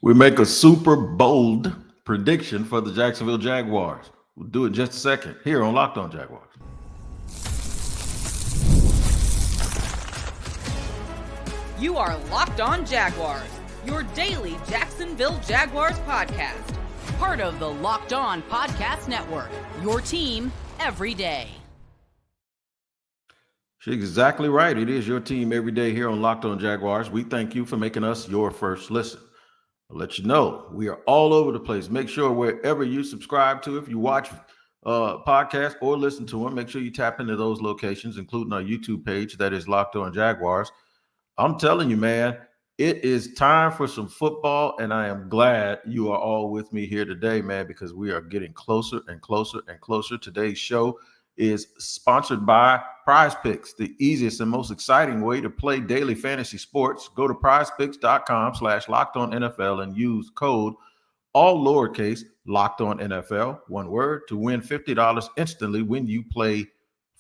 We make a super bold prediction for the Jacksonville Jaguars. We'll do it in just a second here on Locked On Jaguars. You are Locked On Jaguars, your daily Jacksonville Jaguars podcast. Part of the Locked On Podcast Network, your team every day. She's exactly right. It is your team every day here on Locked On Jaguars. We thank you for making us your first listen. I'll let you know we are all over the place. Make sure wherever you subscribe to, if you watch podcasts or listen to them, make sure you tap into those locations, including our YouTube page that is Locked On Jaguars. I'm telling you, man, it is time for some football, and I am glad you are all with me here today, man, because we are getting closer and closer and closer. Today's show is sponsored by PrizePicks, the easiest and most exciting way to play daily fantasy sports. Go to prizepicks.com/LockedOnNFL and use code all lowercase LockedOnNFL, one word, to win $50 instantly when you play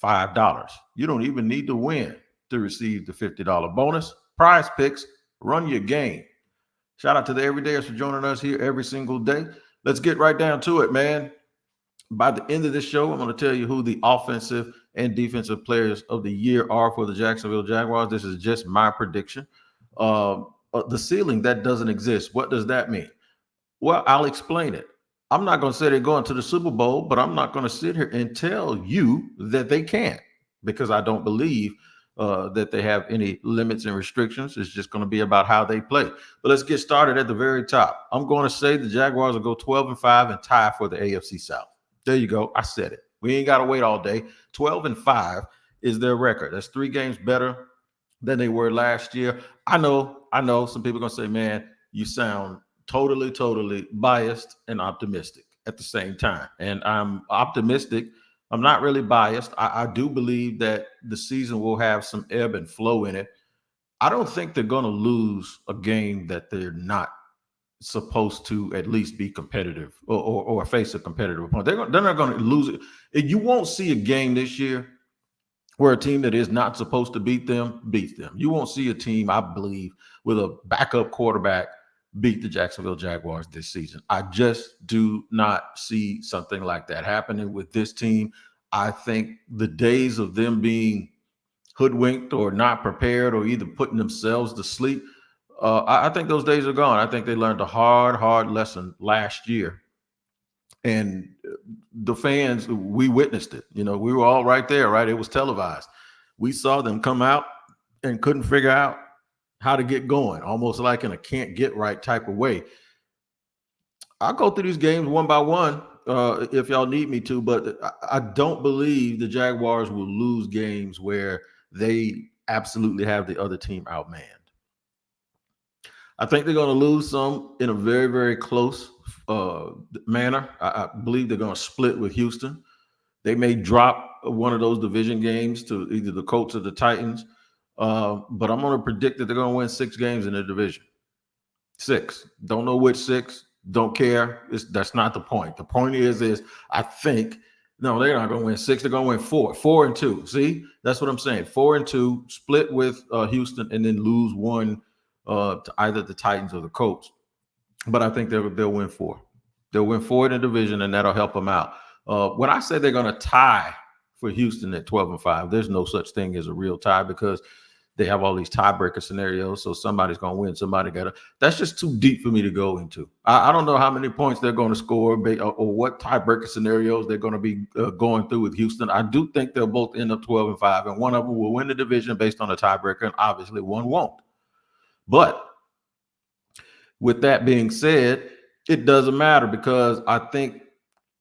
$5. You don't even need to win to receive the $50 bonus. PrizePicks, run your game. Shout out to the everydayers for joining us here every single day. Let's get right down to it, man. By the end of this show, I'm going to tell you who the offensive and defensive players of the year are for the Jacksonville Jaguars. This is just my prediction. The ceiling, that doesn't exist. What does that mean? Well, I'll explain it. I'm not going to say they're going to the Super Bowl, but I'm not going to sit here and tell you that they can't, because I don't believe that they have any limits and restrictions. It's just going to be about how they play. But let's get started at the very top. I'm going to say the Jaguars will go 12-5 and tie for the AFC South. There you go. I said it. We ain't got to wait all day. 12-5 is their record. That's 3 games better than they were last year. I know. Some people are going to say, man, you sound totally biased and optimistic at the same time. And I'm optimistic. I'm not really biased. I do believe that the season will have some ebb and flow in it. I don't think they're going to lose a game that they're not supposed to at least be competitive or face a competitive opponent. They're not going to lose it. You won't see a game this year where a team that is not supposed to beat them beats them. You won't see a team, I believe, with a backup quarterback beat the Jacksonville Jaguars this season. I just do not see something like that happening with this team. I think the days of them being hoodwinked or not prepared or either putting themselves to sleep, I think those days are gone. I think they learned a hard lesson last year. And the fans, we witnessed it. We were all right there, right? It was televised. We saw them come out and couldn't figure out how to get going, almost like in a can't get right type of way. I'll go through these games one by one if y'all need me to, but I don't believe the Jaguars will lose games where they absolutely have the other team outmanned. I think they're going to lose some in a very close manner. I believe they're going to split with Houston. They may drop one of those division games to either the Colts or the Titans. But I'm going to predict that they're going to win 6 games in the division. 6. Don't know which 6. Don't care. That's not the point. The point is I think, no, they're not going to win 6. They're going to win 4. 4-2. See, that's what I'm saying. 4-2, split with Houston, and then lose one to either the Titans or the Colts. But I think they'll win 4. They'll win 4 in the division, and that'll help them out. When I say they're going to tie for Houston at 12-5, there's no such thing as a real tie, because they have all these tiebreaker scenarios. So somebody's going to win. That's just too deep for me to go into. I don't know how many points they're going to score or what tiebreaker scenarios they're going to be going through with Houston. I do think they'll both end up 12-5, and one of them will win the division based on a tiebreaker, and obviously one won't. But with that being said, it doesn't matter, because I think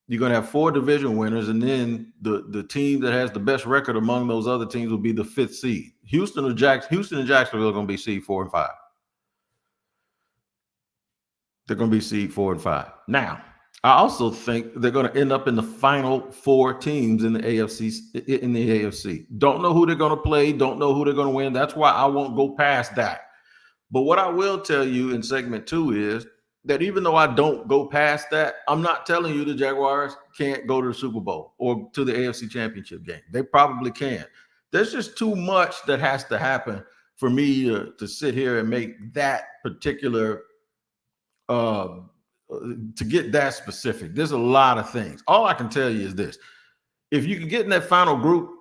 you're going to have 4 division winners, and then the team that has the best record among those other teams will be the 5th seed. Houston and Jacksonville are going to be seed 4 and 5. They're going to be seed 4 and 5. Now, I also think they're going to end up in the final 4 teams in the AFC. Don't know who they're going to play. Don't know who they're going to win. That's why I won't go past that. But what I will tell you in segment 2 is that even though I don't go past that, I'm not telling you the Jaguars can't go to the Super Bowl or to the AFC Championship game. They probably can. There's just too much that has to happen for me to sit here and make that particular to get that specific. There's a lot of things. All I can tell you is this: if you can get in that final group,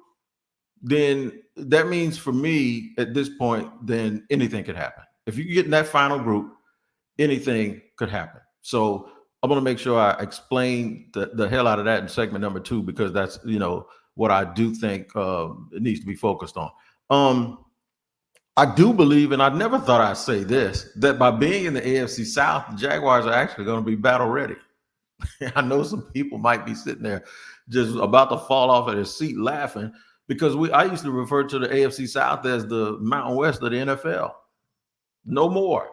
then that means for me at this point, then anything could happen. If you can get in that final group, anything could happen. So I'm going to make sure I explain the hell out of that in segment number 2, because that's, what I do think it needs to be focused on. I do believe, and I never thought I'd say this, that by being in the AFC South, the Jaguars are actually going to be battle ready. I know some people might be sitting there just about to fall off of their seat laughing, because I used to refer to the AFC South as the Mountain West of the NFL. No more.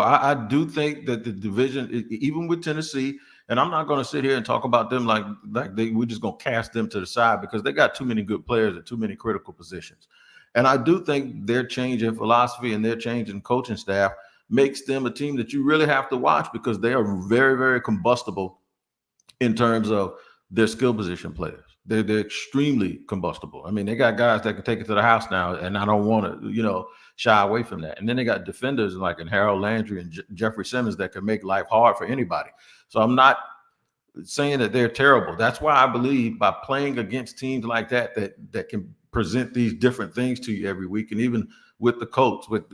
I do think that the division, even with Tennessee, and I'm not going to sit here and talk about them like we're just going to cast them to the side, because they got too many good players at too many critical positions. And I do think their change in philosophy and their change in coaching staff makes them a team that you really have to watch, because they are very, very combustible in terms of their skill position players. They're extremely combustible. I mean, they got guys that can take it to the house now, and I don't want to, shy away from that. And then they got defenders like Harold Landry and Jeffrey Simmons that can make life hard for anybody. So I'm not saying that they're terrible. That's why I believe by playing against teams like that can present these different things to you every week, and even with the coach, with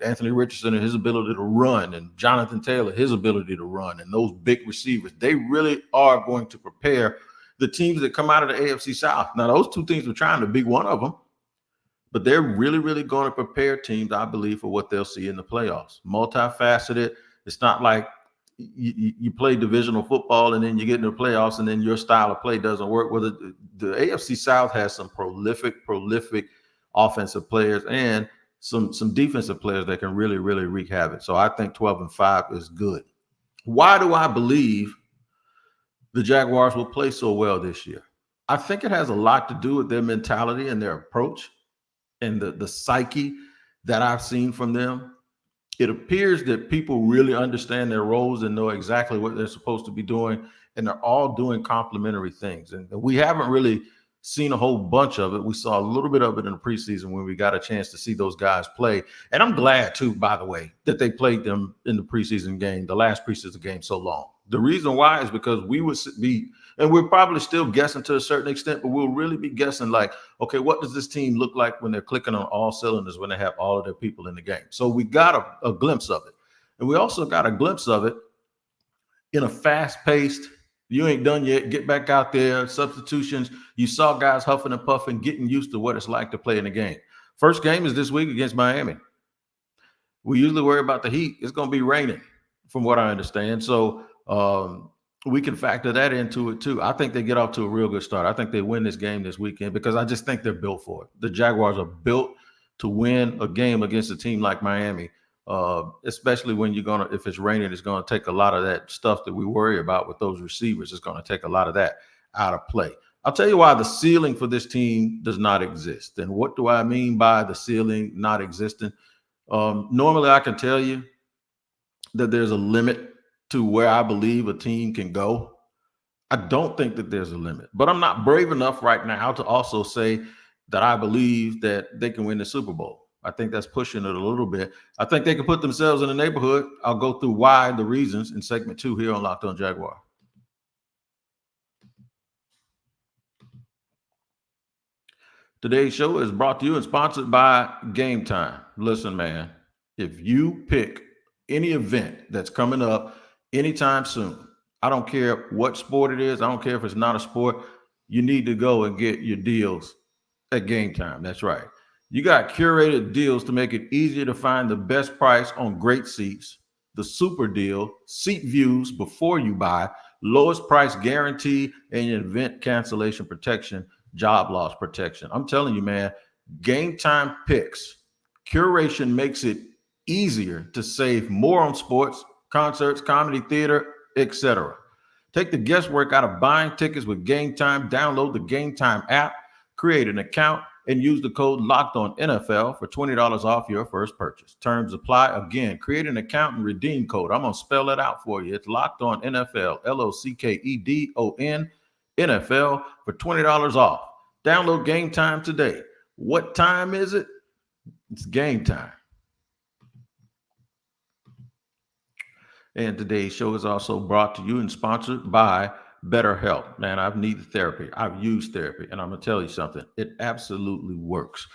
Anthony Richardson and his ability to run, and Jonathan Taylor, his ability to run, and those big receivers, they really are going to prepare the teams that come out of the AFC South. Now, those two teams are trying to be one of them, but they're really, really going to prepare teams, I believe, for what they'll see in the playoffs. Multifaceted. It's not like you play divisional football and then you get into the playoffs and then your style of play doesn't work. Well, the AFC South has some prolific offensive players and some defensive players that can really, really wreak havoc. So I think 12-5 is good. Why do I believe the Jaguars will play so well this year? I think it has a lot to do with their mentality and their approach and the psyche that I've seen from them. It appears that people really understand their roles and know exactly what they're supposed to be doing, and they're all doing complementary things. And we haven't really seen a whole bunch of it. We saw a little bit of it in the preseason when we got a chance to see those guys play. And I'm glad, too, by the way, that they played them in the preseason game, the last preseason game, so long. The reason why is because we would be, and we're probably still guessing to a certain extent, but we'll really be guessing like, okay, what does this team look like when they're clicking on all cylinders, when they have all of their people in the game? So we got a glimpse of it. And we also got a glimpse of it in a fast-paced, you ain't done yet, get back out there, substitutions. You saw guys huffing and puffing, getting used to what it's like to play in the game. First game is this week against Miami. We usually worry about the heat. It's going to be raining, from what I understand. So we can factor that into it too. I think they get off to a real good start. I think they win this game this weekend because I just think they're built for it. The Jaguars are built to win a game against a team like Miami, especially when if it's raining, it's going to take a lot of that stuff that we worry about with those receivers. It's going to take a lot of that out of play. I'll tell you why the ceiling for this team does not exist. And what do I mean by the ceiling not existing? Normally I can tell you that there's a limit to where I believe a team can go. I don't think that there's a limit, but I'm not brave enough right now to also say that I believe that they can win the Super Bowl. I think that's pushing it a little bit. I think they can put themselves in the neighborhood. I'll go through why, the reasons in segment 2 here on Locked On Jaguar. Today's show is brought to you and sponsored by Game Time. Listen, man, if you pick any event that's coming up anytime soon, I don't care what sport it is. I don't care if it's not a sport. You need to go and get your deals at Game Time. That's right. You got curated deals to make it easier to find the best price on great seats, the super deal, seat views before you buy, lowest price guarantee, and event cancellation protection, job loss protection. I'm telling you, man, Game Time Picks curation makes it easier to save more on sports, concerts, comedy, theater, etc. Take the guesswork out of buying tickets with Game Time. Download the Game Time app, create an account, and use the code LOCKEDONNFL for $20 off your first purchase. Terms apply. Again, create an account and redeem code. I'm going to spell it out for you. It's LOCKEDONNFL, LOCKEDON, NFL for $20 off. Download Game Time today. What time is it? It's game time. And today's show is also brought to you and sponsored by BetterHelp. Man, I've needed therapy. I've used therapy, and I'm going to tell you something. It absolutely works.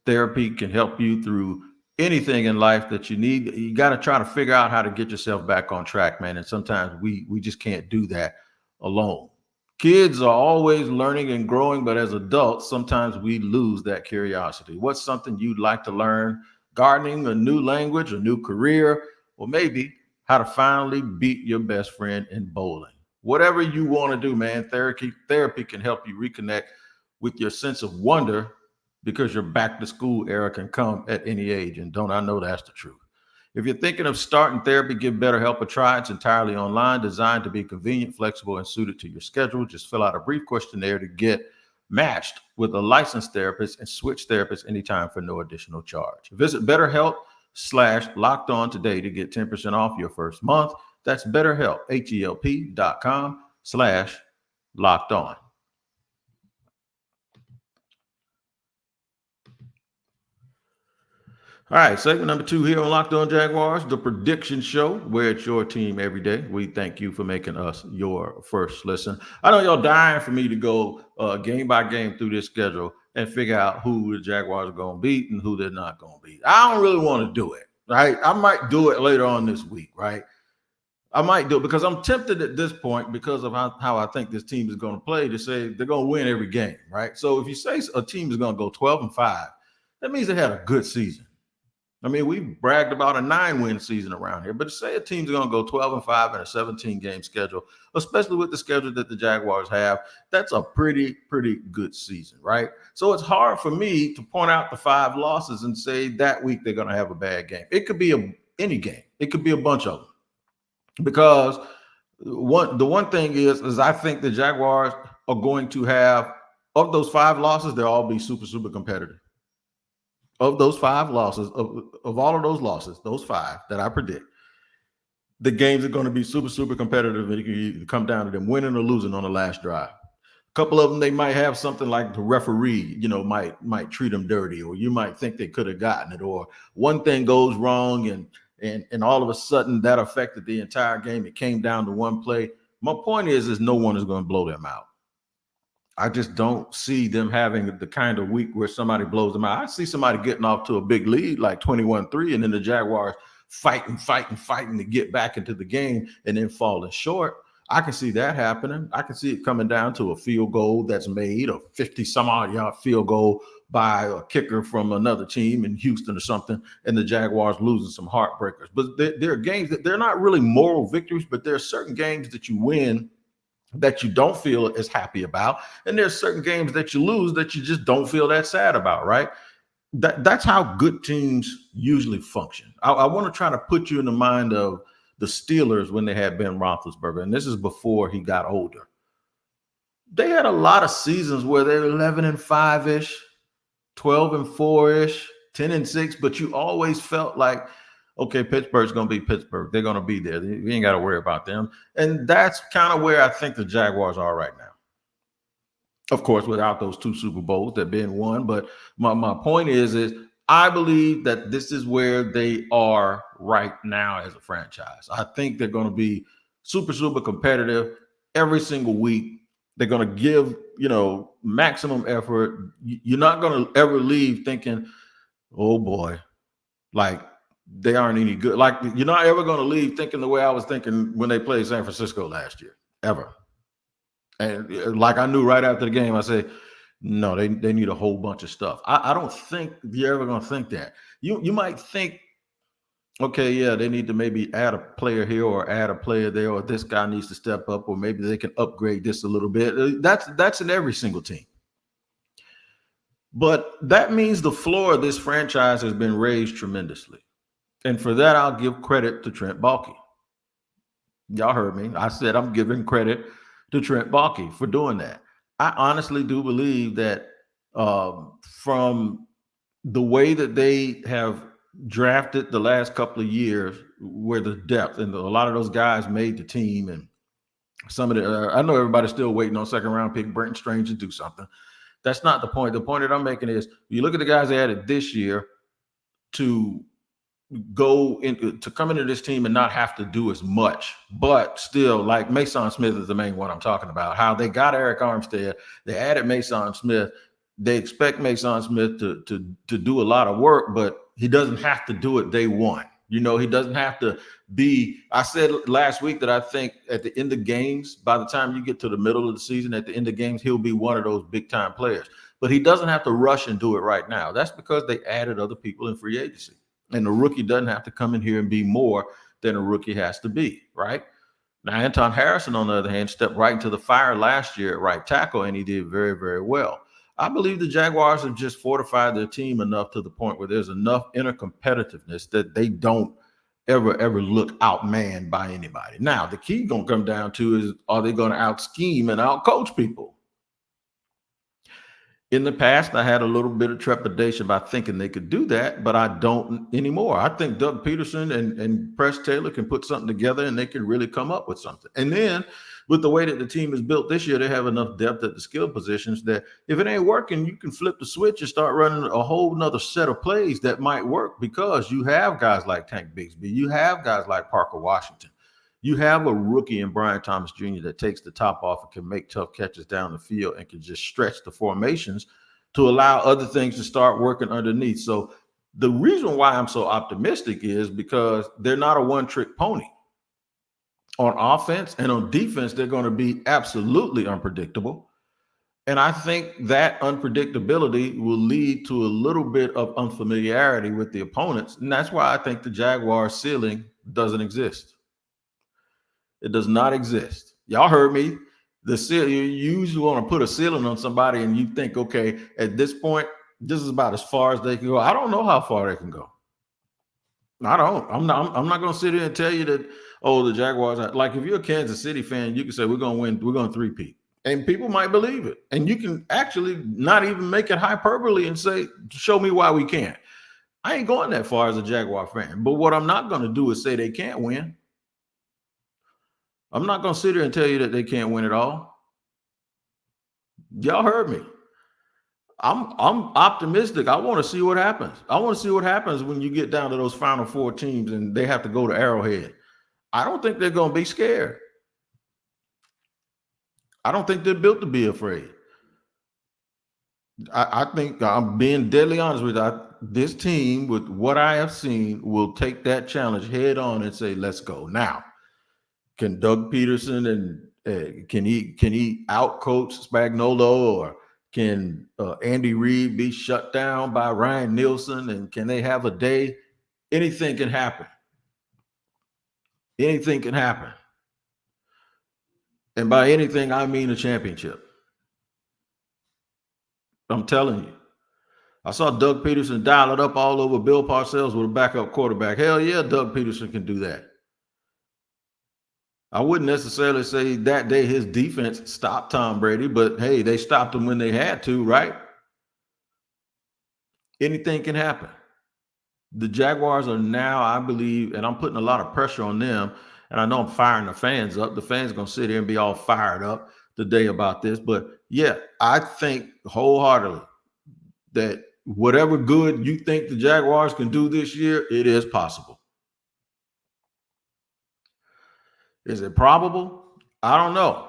Therapy can help you through anything in life that you need. You got to try to figure out how to get yourself back on track, man. And sometimes we just can't do that alone. Kids are always learning and growing, but as adults, sometimes we lose that curiosity. What's something you'd like to learn? Gardening, a new language, a new career, or maybe how to finally beat your best friend in bowling. Whatever you want to do, man, therapy can help you reconnect with your sense of wonder because your back to school era can come at any age. And don't I know that's the truth? If you're thinking of starting therapy, give BetterHelp a try. It's entirely online, designed to be convenient, flexible, and suited to your schedule. Just fill out a brief questionnaire to get matched with a licensed therapist and switch therapists anytime for no additional charge. Visit BetterHelp/Locked On today to get 10% off your first month. That's BetterHelp, HELP.com/Locked On. All right, segment number 2 here on Locked On Jaguars, the prediction show, where it's your team every day. We thank you for making us your first listen. I know y'all dying for me to go game by game through this schedule and figure out who the Jaguars are going to beat and who they're not going to beat. I don't really want to do it, right? I might do it later on this week, right? I might do it because I'm tempted at this point because of how I think this team is going to play to say they're going to win every game, right? So if you say a team is going to go 12-5, that means they had a good season. I mean, we've bragged about a 9-win season around here, but say a team's going to go 12-5 in a 17-game schedule, especially with the schedule that the Jaguars have, that's a pretty good season, right? So it's hard for me to point out the 5 losses and say that week they're going to have a bad game. It could be any game. It could be a bunch of them. Because the one thing is I think the Jaguars are going to have, of those 5 losses, they'll all be super competitive. Of those 5 losses, of all of those losses, those 5 that I predict, the games are going to be super competitive. It can come down to them winning or losing on the last drive. A couple of them, they might have something like the referee, might treat them dirty, or you might think they could have gotten it, or one thing goes wrong and all of a sudden that affected the entire game. It came down to one play. My point is no one is going to blow them out. I just don't see them having the kind of week where somebody blows them out. I see somebody getting off to a big lead like 21-3, and then the Jaguars fighting to get back into the game and then falling short. I can see that happening. I can see it coming down to a field goal that's made, a 50-some-odd yard field goal by a kicker from another team in Houston or something, and the Jaguars losing some heartbreakers. But there are games that they're not really moral victories, but there are certain games that you win that you don't feel as happy about, and there's certain games that you lose that you just don't feel that sad about, right? That's how good teams usually function. I want to try to put you in the mind of the Steelers when they had Ben Roethlisberger, and this is before he got older. They had a lot of seasons where they're 11-5-ish, 12-4-ish, 10-6, but you always felt like, okay, Pittsburgh's going to be Pittsburgh. They're going to be there. You ain't got to worry about them. And that's kind of where I think the Jaguars are right now. Of course, without those 2 Super Bowls that been won. But my point is I believe that this is where they are right now as a franchise. I think they're going to be super competitive every single week. They're going to give, maximum effort. You're not going to ever leave thinking, oh boy, like, they aren't any good. Like, you're not ever going to leave thinking the way I was thinking when they played San Francisco last year, ever. And like I knew right after the game, I said, no, they need a whole bunch of stuff. I don't think you're ever going to think that. You might think, okay, yeah, they need to maybe add a player here or add a player there, or this guy needs to step up, or maybe they can upgrade this a little bit. That's in every single team. But that means the floor of this franchise has been raised tremendously. And for that, I'll give credit to Trent Baalke. Y'all heard me. I said I'm giving credit to Trent Baalke for doing that. I honestly do believe that from the way that they have drafted the last couple of years, where the depth and a lot of those guys made the team, and some of the I know everybody's still waiting on second-round pick Brenton Strange to do something. That's not the point. The point that I'm making is you look at the guys they added this year to go into to come into this team and not have to do as much, but still, like Mason Smith is the main one I'm talking about. How they got Eric Armstead, they added Mason Smith. They expect Mason Smith to do a lot of work, but he doesn't have to do it day one. He doesn't have to be. I said last week that I think at the end of games, by the time you get to the middle of the season, at the end of games, he'll be one of those big time players. But he doesn't have to rush and do it right now. That's because they added other people in free agency. And the rookie doesn't have to come in here and be more than a rookie has to be, right? Now, Anton Harrison, on the other hand, stepped right into the fire last year at right tackle, and he did very, very well. I believe the Jaguars have just fortified their team enough to the point where there's enough inner competitiveness that they don't ever look outmanned by anybody. Now, the key going to come down to is, are they going to out-scheme and out-coach people? In the past, I had a little bit of trepidation about thinking they could do that, but I don't anymore. I think Doug Peterson and Press Taylor can put something together and they can really come up with something. And then with the way that the team is built this year, they have enough depth at the skill positions that if it ain't working, you can flip the switch and start running a whole nother set of plays that might work because you have guys like Tank Bigsby. You have guys like Parker Washington. You have a rookie in Brian Thomas Jr. that takes the top off and can make tough catches down the field and can just stretch the formations to allow other things to start working underneath. So the reason why I'm so optimistic is because they're not a one-trick pony. On offense and on defense, they're going to be absolutely unpredictable. And I think that unpredictability will lead to a little bit of unfamiliarity with the opponents. And that's why I think the Jaguars ceiling doesn't exist. It does not exist. Y'all heard me. The ceiling, you usually want to put a ceiling on somebody and you think, okay, at this point, this is about as far as they can go. I don't know how far they can go. I don't. I'm not going to sit here and tell you that, oh, the Jaguars are, like, if you're a Kansas City fan, you can say we're going to win, we're going to three-peat. And people might believe it. And you can actually not even make it hyperbole and say, show me why we can't. I ain't going that far as a Jaguar fan. But what I'm not going to do is say they can't win. I'm not going to sit here and tell you that they can't win at all. Y'all heard me. I'm optimistic. I want to see what happens. I want to see what happens when you get down to those final four teams and they have to go to Arrowhead. I don't think they're going to be scared. I don't think they're built to be afraid. I think I'm being deadly honest with you. This team, with what I have seen, will take that challenge head on and say, let's go. Now, can Doug Peterson and can he outcoach Spagnuolo, or can Andy Reid be shut down by Ryan Nielsen, and can they have a day? Anything can happen. Anything can happen. And by anything, I mean a championship. I'm telling you. I saw Doug Peterson dial it up all over Bill Parcells with a backup quarterback. Hell yeah, Doug Peterson can do that. I wouldn't necessarily say that day his defense stopped Tom Brady, but hey, they stopped him when they had to, right? Anything can happen. The Jaguars are now, I believe, and I'm putting a lot of pressure on them, and I know I'm firing the fans up. The fans are going to sit here and be all fired up today about this. But yeah, I think wholeheartedly that whatever good you think the Jaguars can do this year, it is possible. Is it probable? I don't know.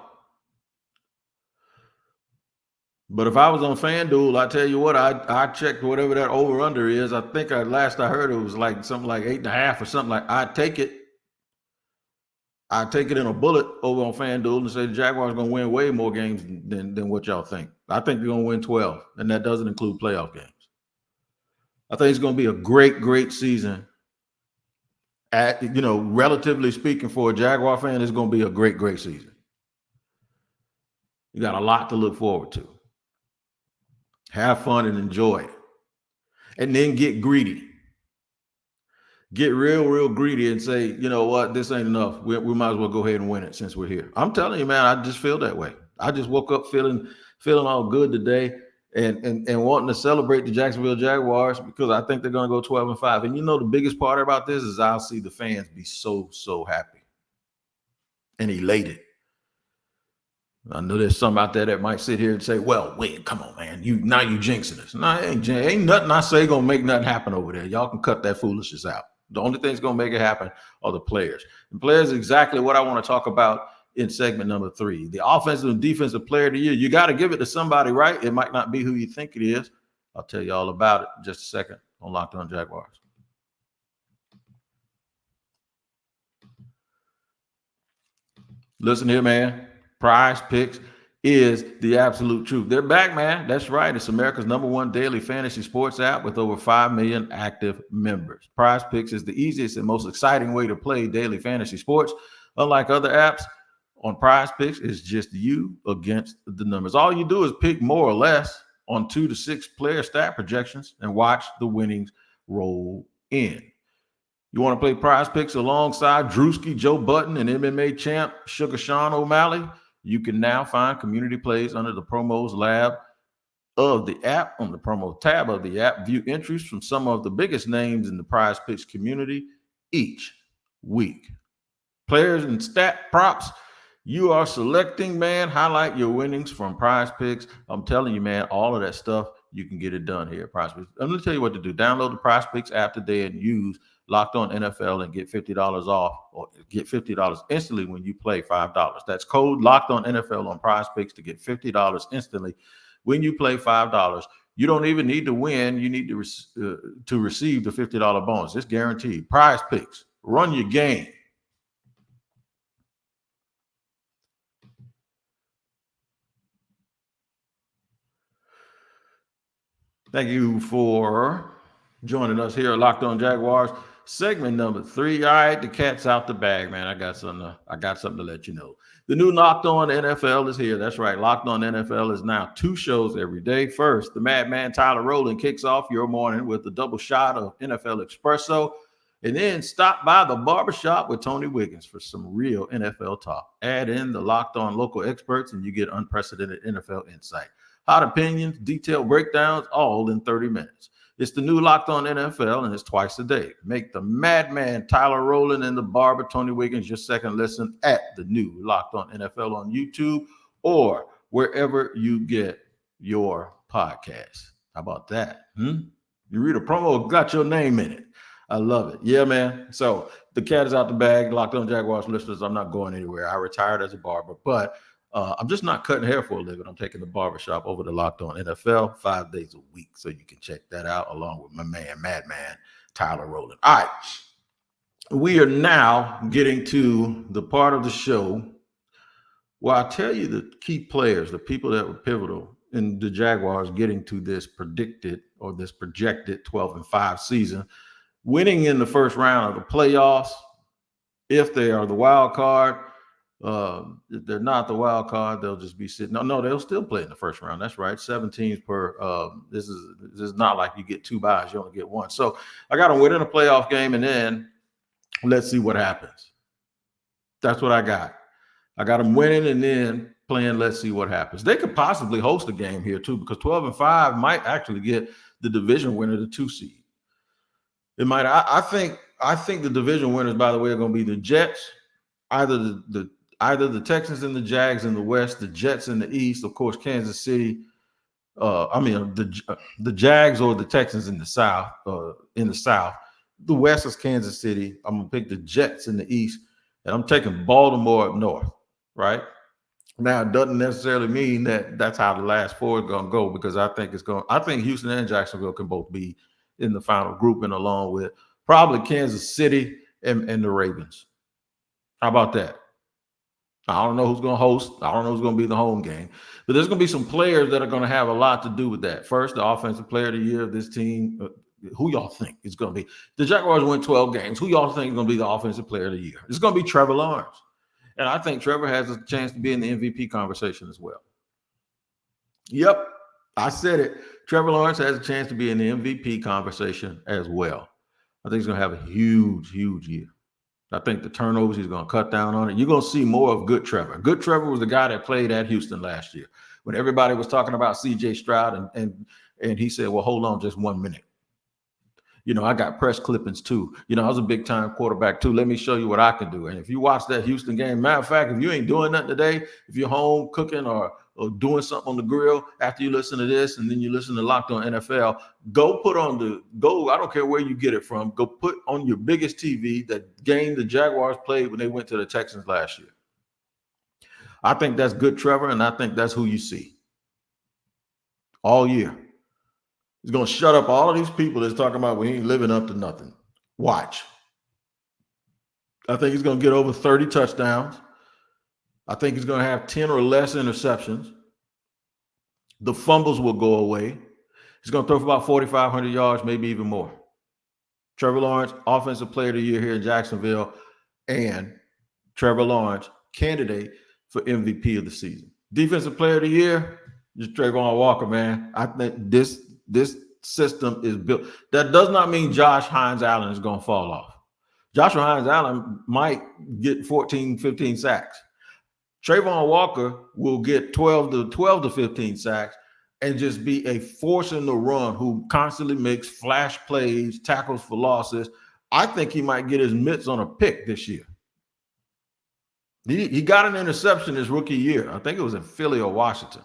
But if I was on FanDuel, I tell you what, I checked whatever that over-under is. I think last I heard it was like something like 8.5 or something like. I'd take it. I'd take it in a bullet over on FanDuel and say the Jaguars are going to win way more games than what y'all think. I think they're going to win 12, and that doesn't include playoff games. I think it's going to be a great, great season. Relatively speaking, for a Jaguar fan, it's going to be a great, great season. You got a lot to look forward to. Have fun and enjoy it. And then get greedy. Get real greedy and say, you know what, this ain't enough. We might as well go ahead and win it since we're here. I'm telling you, man, I just feel that way. I just woke up feeling all good today and wanting to celebrate the Jacksonville Jaguars because I think they're going to go 12-5. And the biggest part about this is I'll see the fans be so happy and elated. I know there's some out there that might sit here and say, well, wait, come on, man. You jinxing us. No, ain't nothing I say going to make nothing happen over there. Y'all can cut that foolishness out. The only thing that's going to make it happen are the players. And players is exactly what I want to talk about in segment number 3. The offensive and defensive player of the year. You got to give it to somebody, right? It might not be who you think it is. I'll tell you all about it in just a second on Locked On Jaguars. Listen here, man. PrizePicks is the absolute truth. They're back, man. That's right. It's America's #1 daily fantasy sports app with over 5 million active members. PrizePicks is the easiest and most exciting way to play daily fantasy sports. Unlike other apps, on PrizePicks, it's just you against the numbers. All you do is pick more or less on 2 to 6 player stat projections and watch the winnings roll in. You want to play PrizePicks alongside Drewski, Joe Button, and MMA champ Sugar Sean O'Malley? You can now find community plays under the promos lab of the app. On the promo tab of the app, view entries from some of the biggest names in the PrizePicks community each week. Players and stat props you are selecting, man. Highlight your winnings from PrizePicks. I'm telling you, man, all of that stuff, you can get it done here at PrizePicks. I'm going to tell you what to do. Download the PrizePicks app today and use Locked On NFL and get $50 off, or get $50 instantly when you play $5. That's code Locked On NFL on PrizePicks to get $50 instantly when you play $5. You don't even need to win. You need to receive the $50 bonus. It's guaranteed. PrizePicks. Run your game. Thank you for joining us here at Locked On Jaguars. Segment number 3. All right, the cat's out the bag, man. I got something to let you know. The new Locked On NFL is here. That's right. Locked On NFL is now 2 shows every day. First, the madman Tyler Rowland kicks off your morning with a double shot of NFL Espresso. And then stop by the barbershop with Tony Wiggins for some real NFL talk. Add in the Locked On local experts and you get unprecedented NFL insight. Hot opinions, detailed breakdowns, all in 30 minutes. It's the new Locked On NFL, and it's twice a day. Make the madman Tyler Rowland and the barber Tony Wiggins your second listen at the new Locked On NFL on YouTube or wherever you get your podcasts. How about that? You read a promo, got your name in it. I love it. Yeah, man. So the cat is out the bag. Locked On Jaguars listeners, I'm not going anywhere. I retired as a barber, but I'm just not cutting hair for a living. I'm taking the barbershop over to Locked On NFL 5 days a week. So you can check that out along with my man, madman, Tyler Rowland. All right. We are now getting to the part of the show where I tell you the key players, the people that were pivotal in the Jaguars getting to this predicted or this projected 12-5 season, winning in the first round of the playoffs. If they are the wild card, if they're not the wild card, they'll just be sitting. No, they'll still play in the first round. That's right. 7 teams per. This is not like you get 2 byes. You only get 1. So I got to win in a playoff game, and then let's see what happens. That's what I got. I got them winning and then playing. Let's see what happens. They could possibly host a game here too, because 12-5 might actually get the division winner, the 2 seed. It might. I think the division winners, by the way, are going to be the Jets. Either the Texans and the Jags in the West, the Jets in the East, of course, Kansas City. The Jags or the Texans in the South. The West is Kansas City. I'm gonna pick the Jets in the East, and I'm taking Baltimore up north. Right now, it doesn't necessarily mean that that's how the last 4 is gonna go, because I think Houston and Jacksonville can both be in the final grouping, along with probably Kansas City and the Ravens. How about that? I don't know who's going to host. I don't know who's going to be the home game. But there's going to be some players that are going to have a lot to do with that. First, the offensive player of the year of this team. Who y'all think is going to be? The Jaguars win 12 games. Who y'all think is going to be the offensive player of the year? It's going to be Trevor Lawrence. And I think Trevor has a chance to be in the MVP conversation as well. Yep, I said it. Trevor Lawrence has a chance to be in the MVP conversation as well. I think he's going to have a huge, huge year. I think the turnovers, he's going to cut down on it. You're going to see more of good Trevor. Good Trevor was the guy that played at Houston last year when everybody was talking about C.J. Stroud, and he said, well, hold on just 1 minute. I got press clippings too. I was a big time quarterback too. Let me show you what I can do. And if you watch that Houston game, matter of fact, if you ain't doing nothing today, if you're home cooking or doing something on the grill after you listen to this and then you listen to Locked On NFL, go I don't care where you get it from, go put on your biggest TV that game the Jaguars played when they went to the Texans last year. I think that's good, Trevor, and I think that's who you see all year. He's going to shut up all of these people that's talking about we ain't living up to nothing. Watch. I think he's going to get over 30 touchdowns. I think he's going to have 10 or less interceptions. The fumbles will go away. He's going to throw for about 4,500 yards, maybe even more. Trevor Lawrence, Offensive Player of the Year here in Jacksonville, and Trevor Lawrence, candidate for MVP of the season. Defensive Player of the Year, just Trayvon Walker, man. I think this system is built. That does not mean Josh Hines-Allen is going to fall off. Joshua Hines-Allen might get 14, 15 sacks. Trayvon Walker will get 12 to 15 sacks and just be a force in the run who constantly makes flash plays, tackles for losses. I think he might get his mitts on a pick this year. He got an interception his rookie year. I think it was in Philly or Washington.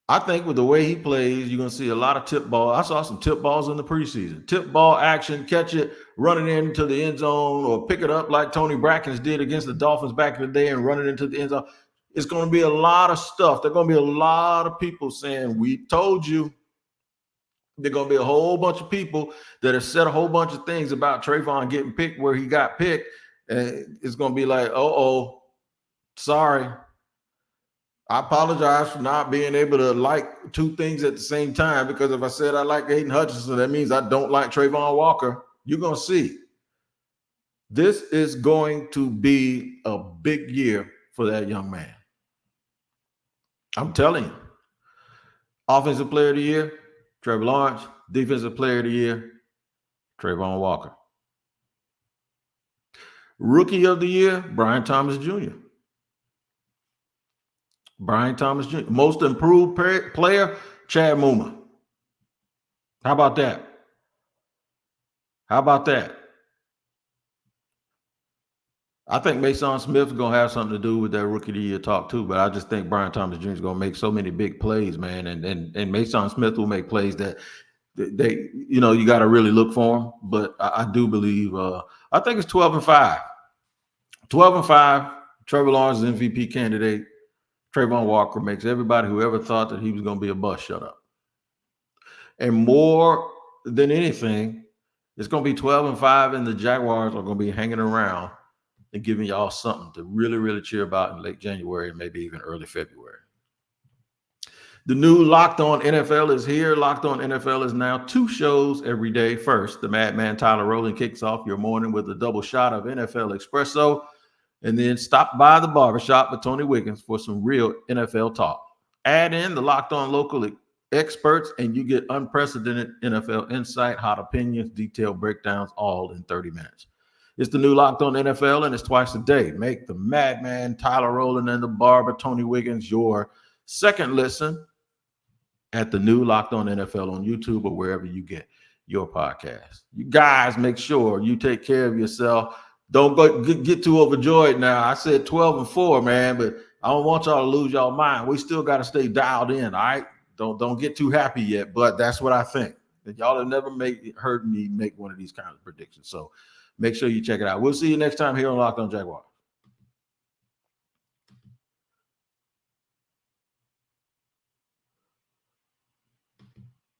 I think with the way he plays, you're going to see a lot of tip ball. I saw some tip balls in the preseason. Tip ball action, catch it, run it into the end zone, or pick it up like Tony Brackens did against the Dolphins back in the day and run it into the end zone. It's going to be a lot of stuff. There are going to be a lot of people saying, we told you. There are going to be a whole bunch of people that have said a whole bunch of things about Trayvon getting picked where he got picked. And it's going to be like, sorry. I apologize for not being able to like two things at the same time, because if I said I like Aiden Hutchinson, that means I don't like Trayvon Walker. You're going to see. This is going to be a big year for that young man. I'm telling you. Offensive Player of the Year, Trevor Lawrence. Defensive Player of the Year, Trayvon Walker. Rookie of the Year, Brian Thomas Jr. Brian Thomas Jr. Most improved player, Chad Muma. How about that? I think Mason Smith is going to have something to do with that Rookie of the Year talk too, but I just think Brian Thomas Jr. is going to make so many big plays, man, and Mason Smith will make plays that they you got to really look for him. But I do believe I think it's 12-5. 12-5. Trevor Lawrence is MVP candidate. Trayvon Walker makes everybody who ever thought that he was going to be a bust shut up. And more than anything, it's going to be 12-5, and the Jaguars are going to be hanging around and giving y'all something to really, really cheer about in late January and maybe even early February. The new Locked On NFL is here. Locked On NFL is now 2 shows every day. First, the Madman Tyler Rowland kicks off your morning with a double shot of NFL Espresso. And then stop by the barbershop with Tony Wiggins for some real NFL talk. Add in the Locked On local experts, and you get unprecedented NFL insight, hot opinions, detailed breakdowns, all in 30 minutes. It's the new Locked On NFL, and it's twice a day. Make the Madman Tyler Rowland and the barber Tony Wiggins your second listen at the new Locked On NFL on YouTube or wherever you get your podcast. You guys, make sure you take care of yourself. Don't get too overjoyed now. I said 12-4, man, but I don't want y'all to lose y'all mind. We still got to stay dialed in, all right? Don't get too happy yet, but that's what I think. Y'all have never heard me make one of these kinds of predictions. So make sure you check it out. We'll see you next time here on Locked On Jaguars.